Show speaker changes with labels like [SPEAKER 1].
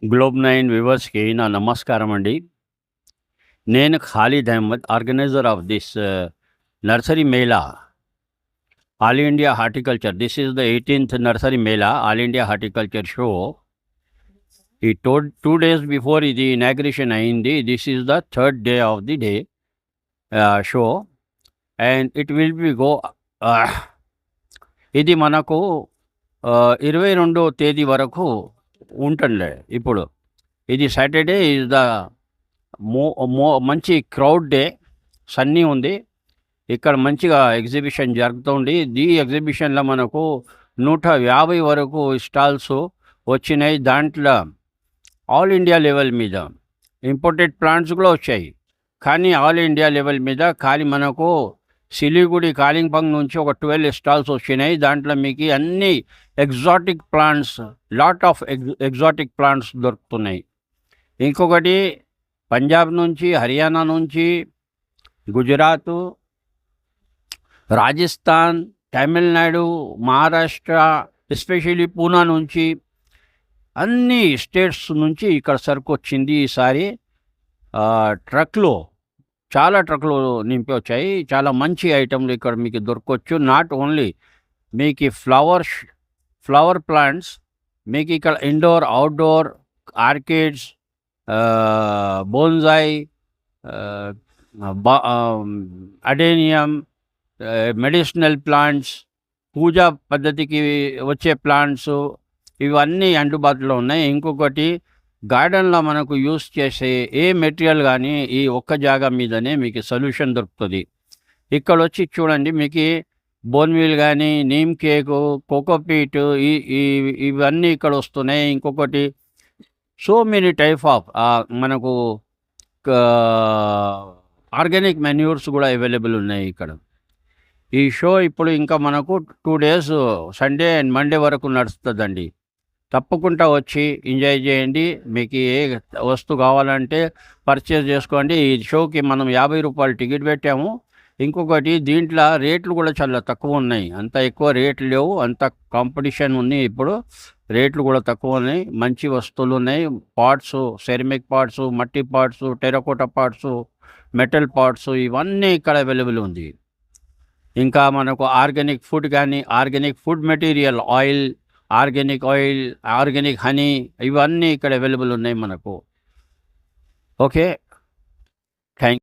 [SPEAKER 1] Globe 9 వ్యూవర్స్‌కి నా నమస్కారం అండి. నేను Khalid Ahmed, organizer of this nursery mela, all India horticulture. This is the 18th nursery mela, all India horticulture show. ఈ 2 డేస్ బిఫోర్ ఇది ఇనాగ్రేషన్ అయింది. This is the third day of the day show and it will be go. ఇది మనకు 22వ తేదీ వరకు ఉంటుందిలే. ఇప్పుడు ఇది సాటర్డే ఈజ్ ద మంచి క్రౌడ్ డే, సన్నీ ఉంది. ఇక్కడ మంచిగా ఎగ్జిబిషన్ జరుగుతుంది. ఈ ఎగ్జిబిషన్లో మనకు 150 వరకు స్టాల్స్ వచ్చినాయి. దాంట్లో ఆల్ ఇండియా లెవెల్ మీద ఇంపోర్టెడ్ ప్లాంట్స్ కూడా వచ్చాయి. కానీ ఆల్ ఇండియా లెవెల్ మీద కానీ మనకు సిలిగుడి, కాలింపంగ్ నుంచి ఒక 12 స్టాల్స్ వచ్చినాయి. దాంట్లో మీకు అన్ని exotic plants, lot of exotic plants దొరుకుతున్నాయి. ఇంకొకటి పంజాబ్ నుంచి, హర్యానా నుంచి, గుజరాత్, రాజస్థాన్, తమిళనాడు, మహారాష్ట్ర, ఎస్పెషల్లీ పూనా నుంచి అన్ని స్టేట్స్ నుంచి ఇక్కడ సరుకు వచ్చింది. ఈసారి ట్రక్లో చాలా ట్రక్లు నింపి వచ్చాయి. చాలా మంచి ఐటెంలు ఇక్కడ మీకు దొరకవచ్చు. నాట్ ఓన్లీ మీకు ఫ్లవర్ ప్లాంట్స్, మీకు ఇక్కడ indoor, outdoor, orchids, bonsai, adenium, medicinal plants, puja పద్ధతికి వచ్చే ప్లాంట్స్, ఇవన్నీ అందుబాటులో ఉన్నాయి. ఇంకొకటి గార్డెన్లో మనకు యూస్ చేసే ఏ మెటీరియల్ కానీ ఈ ఒక్క జాగా మీదనే మీకు సొల్యూషన్ దొరుకుతుంది. ఇక్కడ వచ్చి చూడండి, మీకు బోన్వీల్ కానీ, నీమ్ కేకు, కోకోపీట్, ఇవన్నీ ఇక్కడ వస్తున్నాయి. ఇంకొకటి సో మెనీ టైప్ ఆఫ్ మనకు ఆర్గానిక్ మెన్యూర్స్ కూడా అవైలబుల్ ఉన్నాయి ఇక్కడ. ఈ షో ఇప్పుడు ఇంకా మనకు 2 డేస్, సండే అండ్ మండే వరకు నడుస్తుందండి. తప్పకుండా వచ్చి ఎంజాయ్ చేయండి. మీకు ఏ వస్తువు కావాలంటే పర్చేజ్ చేసుకోండి. ఈ షోకి మనం 50 రూపాయలు టికెట్ పెట్టాము. ఇంకొకటి దీంట్లో రేట్లు కూడా చాలా తక్కువ ఉన్నాయి. అంత ఎక్కువ రేట్లు లేవు, అంత కాంపిటీషన్ ఉంది. ఇప్పుడు రేట్లు కూడా తక్కువ ఉన్నాయి. మంచి వస్తువులు ఉన్నాయి. పాట్స్, సెరమిక్ పాట్స్, మట్టి pots, terracotta pots, metal pots, ఇవన్నీ ఇక్కడ అవైలబుల్ ఉంది. ఇంకా మనకు ఆర్గానిక్ ఫుడ్ కానీ, organic food material, oil, organic honey, ఇవన్నీ ఇక్కడ అవైలబుల్ ఉన్నాయి మనకు. ఓకే.